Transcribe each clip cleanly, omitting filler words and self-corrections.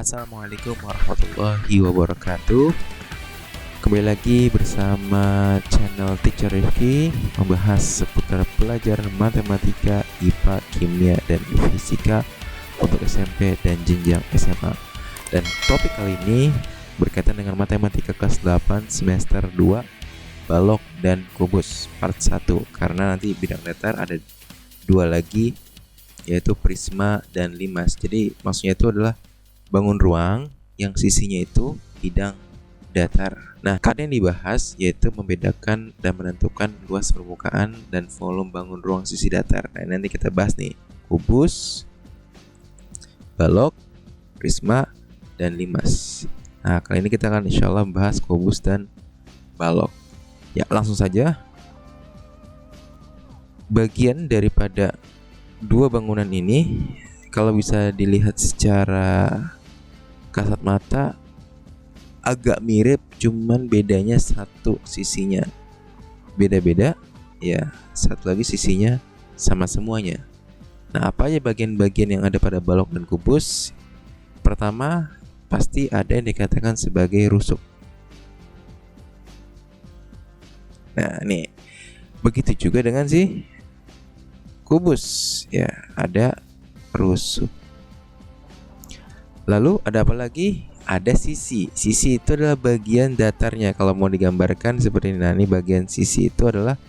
Assalamualaikum warahmatullahi wabarakatuh. Kembali lagi bersama channel Teacher Rifki, membahas seputar pelajaran matematika, IPA, kimia, dan fisika untuk SMP dan jenjang SMA. Dan topik kali ini berkaitan dengan matematika kelas 8 semester 2, balok dan kubus part 1. Karena nanti bidang datar ada dua lagi, yaitu prisma dan limas. Jadi maksudnya itu adalah bangun ruang yang sisinya itu bidang datar. Nah, yang dibahas yaitu membedakan dan menentukan luas permukaan dan volume bangun ruang sisi datar. Nah, nanti kita bahas nih kubus, balok, prisma, dan limas. Nah, kali ini kita akan insya Allah membahas kubus dan balok. Ya, langsung saja. Bagian daripada dua bangunan ini, kalau bisa dilihat secara kasat mata agak mirip, cuman bedanya satu sisinya beda-beda ya, satu lagi sisinya sama semuanya. Nah, apa aja bagian-bagian yang ada pada balok dan kubus? Pertama, pasti ada yang dikatakan sebagai rusuk. Nah, nih begitu juga dengan si kubus ya, ada rusuk. Lalu ada apa lagi? Ada sisi. Sisi itu adalah bagian datarnya. Kalau mau digambarkan seperti ini, nah ini bagian sisi itu adalah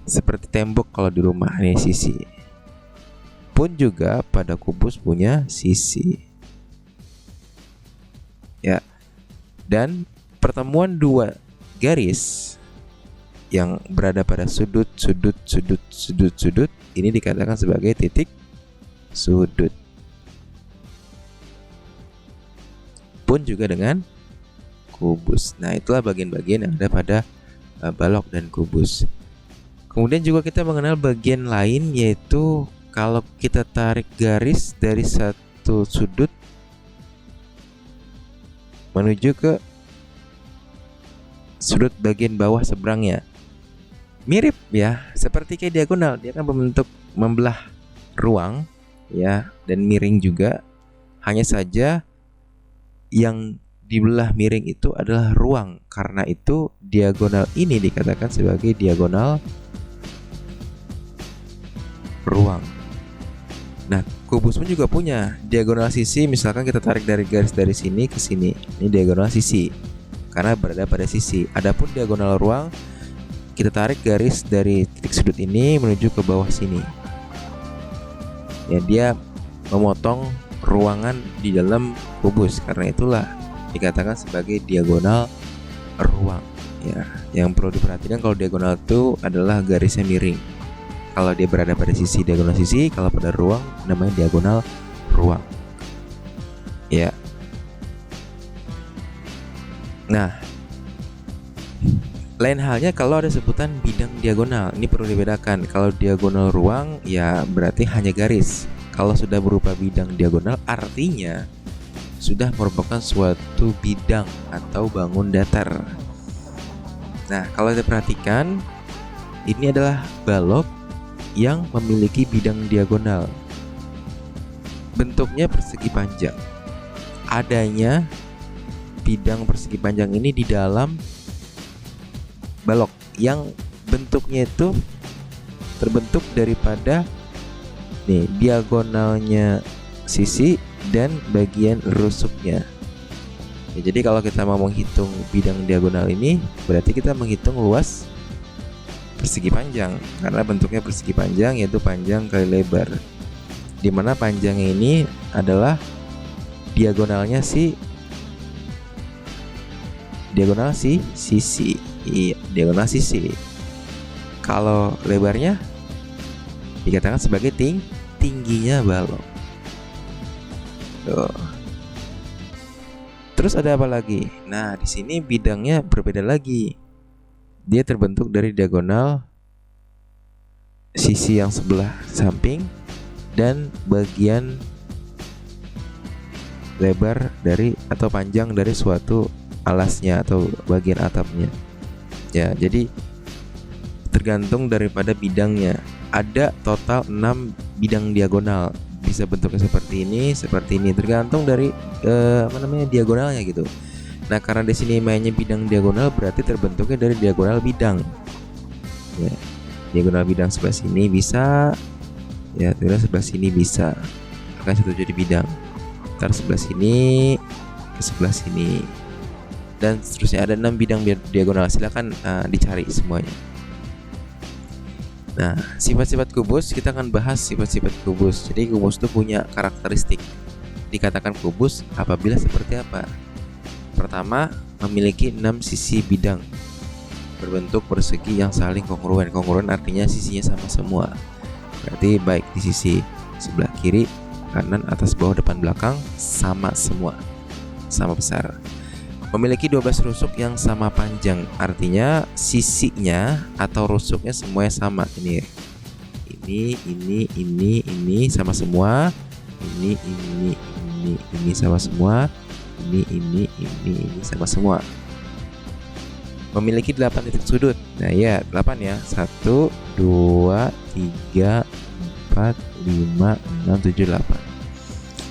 seperti tembok kalau di rumah. Ini sisi. Pun juga pada kubus punya sisi. Ya. Dan pertemuan dua garis yang berada pada sudut ini dikatakan sebagai titik sudut. Pun juga dengan kubus. Nah, itulah bagian-bagian yang ada pada balok dan kubus. Kemudian juga kita mengenal bagian lain, yaitu kalau kita tarik garis dari satu sudut menuju ke sudut bagian bawah seberangnya. Mirip ya, seperti kayak diagonal. Dia kan membentuk membelah ruang ya, dan miring juga. Hanya saja yang dibelah miring itu adalah ruang. Karena itu diagonal ini dikatakan sebagai diagonal ruang. Nah, kubus pun juga punya diagonal sisi. Misalkan kita tarik dari garis dari sini ke sini, ini diagonal sisi karena berada pada sisi. Adapun diagonal ruang, kita tarik garis dari titik sudut ini menuju ke bawah sini. Ya, dia memotong ruangan di dalam kubus. Karena itulah dikatakan sebagai diagonal ruang ya. Yang perlu diperhatikan kalau diagonal itu adalah garisnya miring. Kalau dia berada pada sisi, diagonal sisi. Kalau pada ruang namanya diagonal ruang ya. Nah, lain halnya kalau ada sebutan bidang diagonal. Ini perlu dibedakan. Kalau diagonal ruang ya berarti hanya garis. Kalau sudah berupa bidang diagonal, artinya sudah merupakan suatu bidang atau bangun datar. Nah, kalau kita perhatikan, ini adalah balok yang memiliki bidang diagonal. Bentuknya persegi panjang. Adanya bidang persegi panjang ini di dalam balok yang bentuknya itu terbentuk daripada nih diagonalnya sisi dan bagian rusuknya ya. Jadi kalau kita mau menghitung bidang diagonal ini, berarti kita menghitung luas persegi panjang. Karena bentuknya persegi panjang, yaitu panjang kali lebar, dimana panjangnya ini adalah diagonalnya diagonal sisi. Iya, diagonal sisi. Kalau lebarnya dikatakan sebagai tingginya balok. Tuh. Terus ada apa lagi? Nah, di sini bidangnya berbeda lagi. Dia terbentuk dari diagonal sisi yang sebelah samping dan bagian lebar dari atau panjang dari suatu alasnya atau bagian atapnya. Ya, jadi tergantung daripada bidangnya. Ada total 6 bidang diagonal. bisa bentuknya seperti ini, tergantung dari diagonalnya gitu. Nah, karena di sini mainnya bidang diagonal, berarti terbentuknya dari diagonal bidang. Ya, diagonal bidang sebelah sini bisa, ya, terus sebelah sini bisa, akan satu jadi bidang. Ntar sebelah sini ke sebelah sini, dan seterusnya. Ada 6 bidang diagonal. Silakan dicari semuanya. Nah, sifat-sifat kubus, kita akan bahas sifat-sifat kubus. Jadi kubus itu punya karakteristik. Dikatakan kubus apabila seperti apa? Pertama, memiliki 6 sisi bidang berbentuk persegi yang saling kongruen. Kongruen artinya sisinya sama semua. Berarti baik di sisi sebelah kiri, kanan, atas, bawah, depan, belakang sama semua, sama besar. Memiliki 12 rusuk yang sama panjang, artinya sisinya atau rusuknya semuanya sama. Ini sama semua. Ini sama semua. Ini sama semua. Memiliki 8 titik sudut. Nah ya, 8 ya. 1, 2, 3, 4, 5, 6, 7, 8.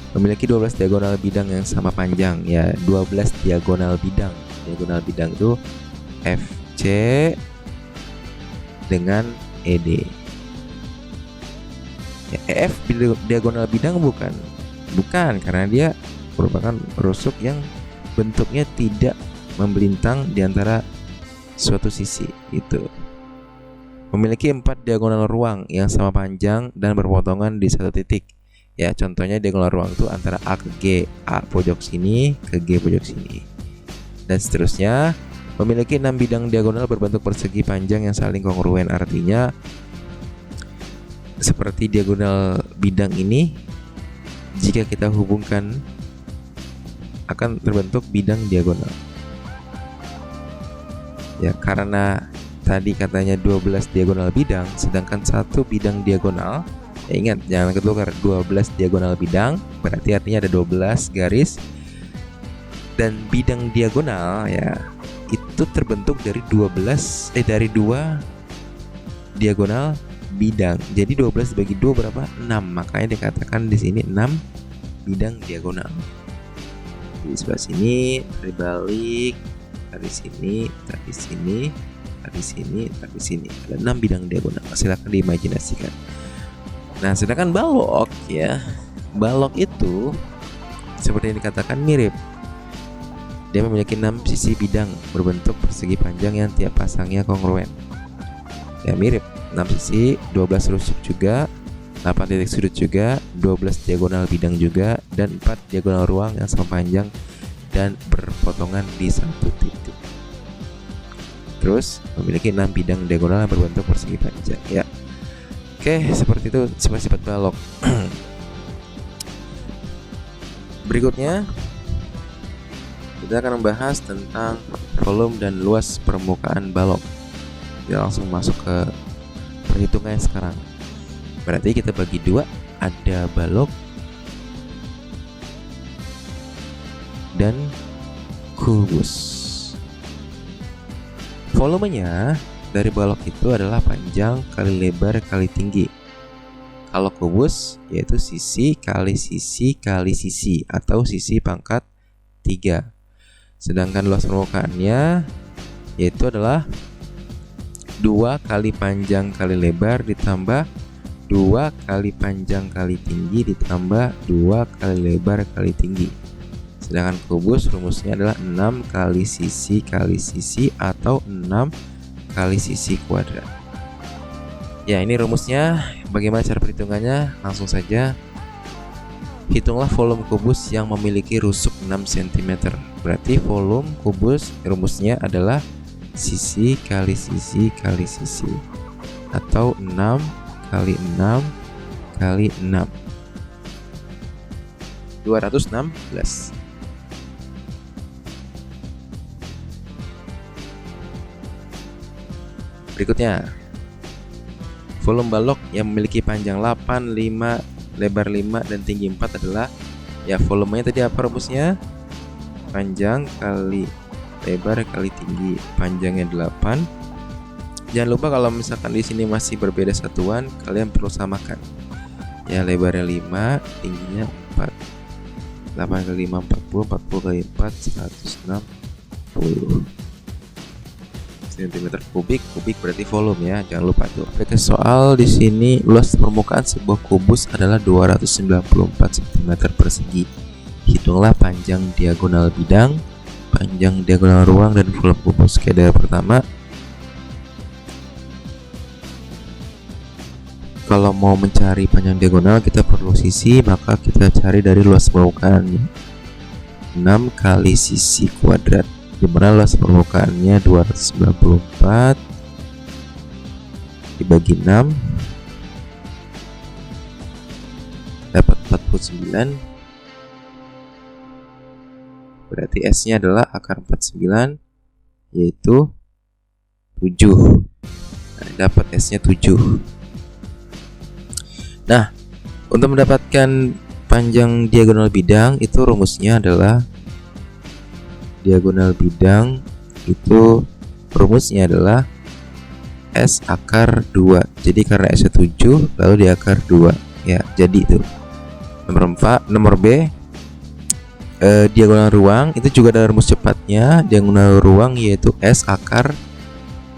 Memiliki 12 diagonal bidang yang sama panjang. Ya, 12 diagonal bidang. Diagonal bidang itu FC dengan ED. Ya, EF diagonal bidang bukan, karena dia merupakan rusuk yang bentuknya tidak membentang di antara suatu sisi itu. Memiliki 4 diagonal ruang yang sama panjang dan berpotongan di satu titik. Ya, contohnya diagonal ruang itu antara A ke G, A pojok sini ke G pojok sini, dan seterusnya. Memiliki 6 bidang diagonal berbentuk persegi panjang yang saling kongruen, artinya seperti diagonal bidang ini, jika kita hubungkan akan terbentuk bidang diagonal. Ya, karena tadi katanya 12 diagonal bidang, sedangkan 1 bidang diagonal. Ya, ingat, jangan ketukar. 12 diagonal bidang berarti artinya ada 12 garis, dan bidang diagonal ya itu terbentuk dari 2 diagonal bidang. Jadi 12 dibagi 2 berapa? 6. Makanya dikatakan di sini 6 bidang diagonal. Di sebelah sini dari balik, dari sini, dari sini, dari sini, dari sini. Ada 6 bidang diagonal. Silakan diimajinasikan. Nah, sedangkan balok ya, balok itu seperti yang dikatakan mirip. Dia memiliki 6 sisi bidang berbentuk persegi panjang yang tiap pasangnya kongruen. Ya, mirip. 6 sisi, 12 rusuk juga, 8 titik sudut juga, 12 diagonal bidang juga, dan 4 diagonal ruang yang sama panjang dan berpotongan di satu titik. Terus memiliki 6 bidang diagonal yang berbentuk persegi panjang. Ya, oke, seperti itu sifat-sifat balok. Berikutnya kita akan membahas tentang volume dan luas permukaan balok. Kita langsung masuk ke perhitungannya sekarang. Berarti kita bagi 2, ada balok dan kubus. Volumenya dari balok itu adalah panjang kali lebar kali tinggi. Kalau kubus yaitu sisi kali sisi kali sisi atau sisi pangkat 3. Sedangkan luas permukaannya yaitu adalah 2 kali panjang kali lebar ditambah 2 kali panjang kali tinggi ditambah 2 kali lebar kali tinggi. Sedangkan kubus rumusnya adalah 6 kali sisi atau 6 kali sisi kuadrat. Ya, ini rumusnya. Bagaimana cara perhitungannya? Langsung saja. Hitunglah volume kubus yang memiliki rusuk 6 cm. Berarti volume kubus rumusnya adalah sisi kali sisi kali sisi atau 6 kali 6 kali 6, 216. Berikutnya, volume balok yang memiliki panjang 8, 5, lebar 5 dan tinggi 4 adalah, ya, volumenya tadi apa rumusnya? Panjang kali lebar kali tinggi. Panjangnya 8. Jangan lupa kalau misalkan di sini masih berbeda satuan, kalian perlu samakan. Ya, lebarnya 5, tingginya 4. 8 kali 5 40, 40 kali 4 160 cm kubik. Kubik berarti volume ya, jangan lupa tuh. Ada soal di sini, luas permukaan sebuah kubus adalah 294 cm persegi. Hitunglah panjang diagonal bidang, panjang diagonal ruang, dan volume kubus. Oke, dari pertama, kalau mau mencari panjang diagonal kita perlu sisi, maka kita cari dari luas permukaannya 6 kali sisi kuadrat, dimana luas permukaannya 294 dibagi 6 dapat 49. Berarti S nya adalah akar 49, yaitu 7. Nah, dapat S nya 7. Nah, untuk mendapatkan panjang diagonal bidang itu rumusnya adalah S akar 2. Jadi karena S nya 7 lalu di akar 2. Ya, jadi itu. Nomor B, diagonal ruang itu juga ada rumus cepatnya. Diagonal ruang yaitu S akar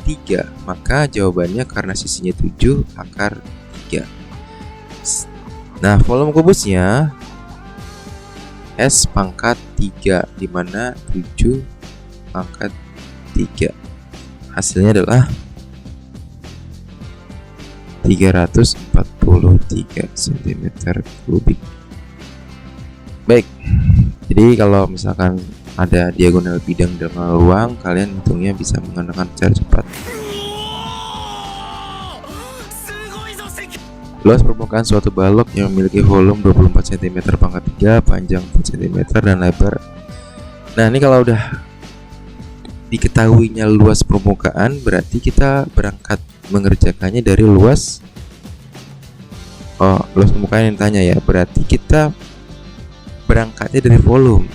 3. Maka jawabannya karena sisinya 7 akar 3. Nah, volume kubusnya S pangkat 3, dimana 7 pangkat 3. Hasilnya adalah 343 cm kubik. Baik, jadi kalau misalkan ada diagonal bidang diagonal ruang, kalian hitungnya bisa menggunakan cara cepat. Luas permukaan suatu balok yang memiliki volume 24 cm pangkat 3, panjang 4 cm, dan lebar. Nah, ini kalau udah diketahuinya luas permukaan, berarti kita berangkat mengerjakannya dari luas permukaan yang ditanya ya. Berarti kita berangkatnya dari volume.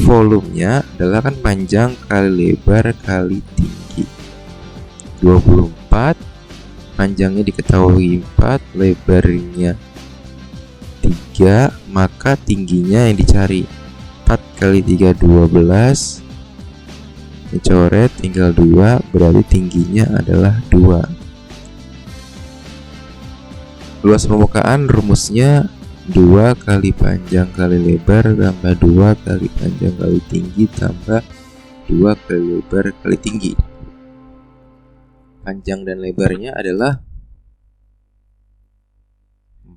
Volumenya adalah kan panjang kali lebar kali tinggi. 24, panjangnya diketahui 4, lebarnya 3, maka tingginya yang dicari 4 kali 3 12. Dicoret tinggal 2, berarti tingginya adalah 2. Luas permukaan rumusnya 2 kali panjang kali lebar tambah 2 kali panjang kali tinggi tambah 2 kali lebar kali tinggi. Panjang dan lebarnya adalah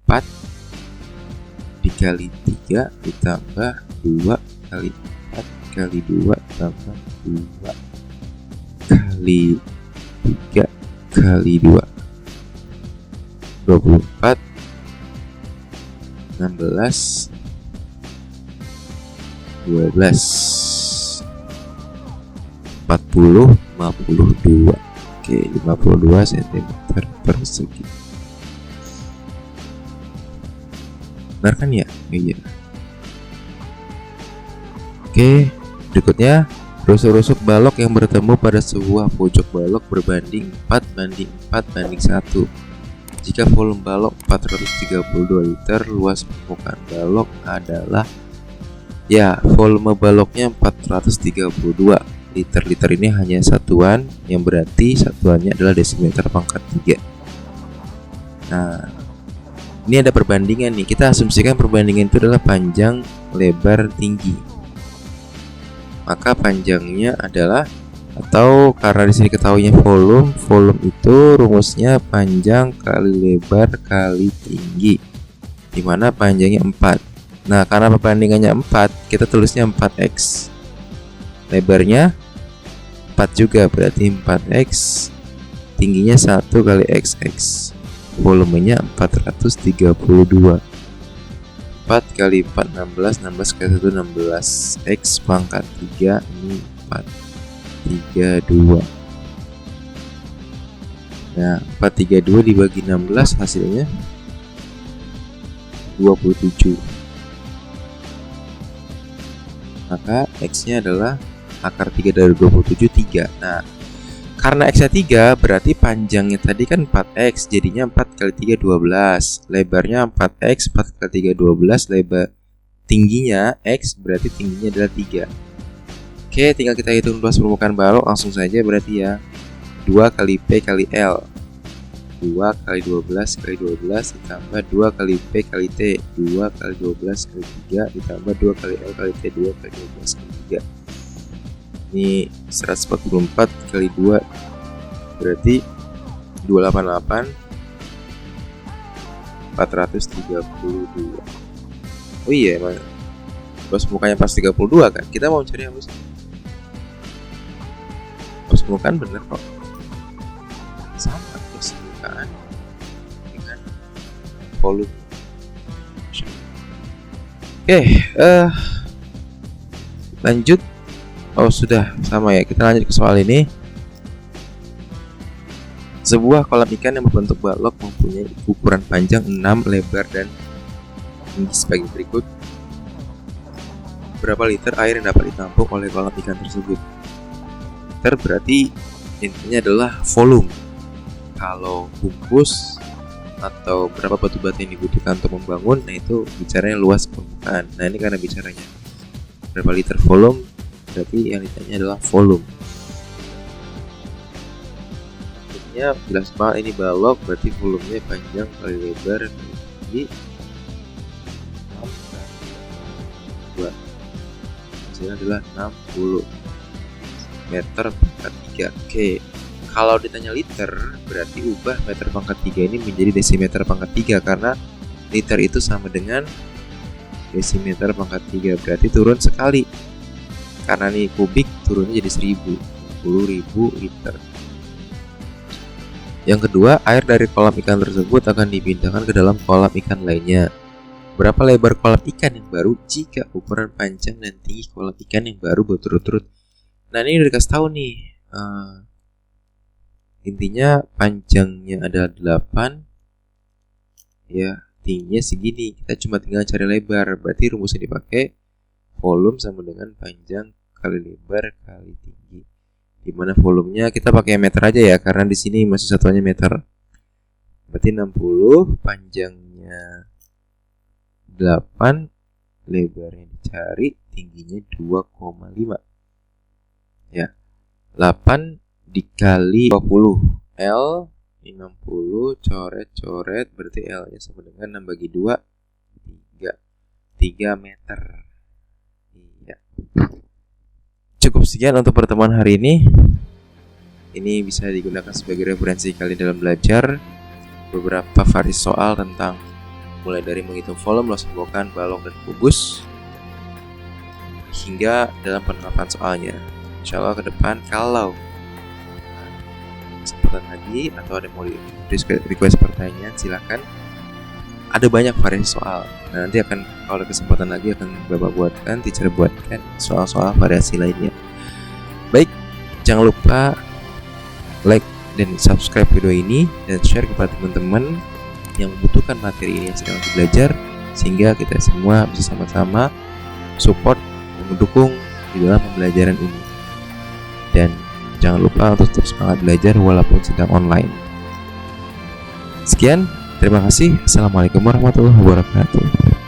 4 dikali 3 ditambah 2 kali 4 kali 2 tambah 2 kali 3 kali 2. 24 16 12 40 52. Oke, 52 cm persegi. Benar kan ya? Iya. Oke, berikutnya rusuk-rusuk balok yang bertemu pada sebuah pojok balok berbanding 4:4:1. Jika volume balok 432 liter, luas permukaan balok adalah, ya, volume baloknya 432 liter. Liter ini hanya satuan, yang berarti satuannya adalah desimeter pangkat 3. Nah, ini ada perbandingan nih. Kita asumsikan perbandingan itu adalah panjang, lebar, tinggi. Maka panjangnya adalah, atau karena di sini ketahuinya volume itu rumusnya panjang kali lebar kali tinggi, dimana panjangnya 4. Nah, karena perbandingannya 4, kita tulisnya 4x. Lebarnya 4 juga, berarti 4x. Tingginya 1 kali xx. Volumenya 432. 4 kali 4 16, 16 kali 1 16. X pangkat 3, ini 4 32. Nah, 432 dibagi 16 hasilnya 27. Maka X nya adalah akar 3 dari 27, 3. Nah, Karena X-nya 3, berarti panjangnya tadi kan 4X, jadinya 4 kali 3 12. Lebarnya 4X, 4 kali 3 12. Lebar tingginya X, berarti tingginya adalah 3. Oke, tinggal kita hitung luas permukaan balok langsung saja, berarti ya 2 kali P kali L. 2 kali 12 kali 12 ditambah 2 kali P kali T. 2 kali 12 kali 3 ditambah 2 kali L kali T. 2 kali 12 kali 3. Ini 144 kali 2 berarti 288 432. Oh iya, emang luas mukanya pas 32 kan. Kita mau cari yang luas mukaan bener kok. Sama luas mukaan dengan volume. Oke, lanjut. Oh sudah, sama ya. Kita lanjut ke soal ini. Sebuah kolam ikan yang berbentuk balok mempunyai ukuran panjang 6, lebar dan tinggi sebagai berikut. Berapa liter air yang dapat ditampung oleh kolam ikan tersebut? Liter berarti intinya adalah volume. Kalau bungkus atau berapa batu bata yang dibutuhkan untuk membangun, nah itu bicaranya luas permukaan. Nah ini karena bicaranya berapa liter volume, berarti yang ditanya adalah volume. Intinya jelas banget ini balok, berarti volumenya panjang kali lebar kali tinggi. Hasilnya adalah 60 meter pangkat 3. Oke, kalau ditanya liter, berarti ubah meter pangkat 3 ini menjadi desimeter pangkat 3, karena liter itu sama dengan desimeter pangkat 3, berarti turun sekali. Karena nih kubik turunnya jadi 10.000 liter. Yang kedua, air dari kolam ikan tersebut akan dipindahkan ke dalam kolam ikan lainnya. Berapa lebar kolam ikan yang baru jika ukuran panjang dan tinggi kolam ikan yang baru berturut-turut? Nah ini udah dikasih tahu nih. Intinya panjangnya adalah 8, ya tingginya segini. Kita cuma tinggal cari lebar. Berarti rumus yang dipakai volume sama dengan panjang kali lebar kali tinggi. Dimana volumenya kita pakai meter aja ya, karena di sini masih satuannya meter. Berarti 60, panjangnya 8, lebarnya dicari, tingginya 2,5. Ya, 8 dikali 20 L 60, coret berarti L nya sama dengan 6 bagi 2 3 meter. Iya. Cukup sekian untuk pertemuan hari ini. Ini bisa digunakan sebagai referensi kalian dalam belajar beberapa variasi soal tentang mulai dari menghitung volume, luas permukaan, balok dan kubus hingga dalam penerapan soalnya. Insya Allah ke depan kalau kesempatan lagi atau ada mau request pertanyaan, silakan. Ada banyak variasi soal. Nah, nanti akan kalau ada kesempatan lagi akan Bapak buatkan, teacher buatkan soal-soal variasi lainnya. Baik, jangan lupa like dan subscribe video ini dan share kepada teman-teman yang membutuhkan materi ini yang sedang belajar, sehingga kita semua bisa sama-sama support dan mendukung di dalam pembelajaran ini. Dan jangan lupa untuk tetap semangat belajar walaupun sedang online. Sekian, terima kasih. Assalamualaikum warahmatullahi wabarakatuh.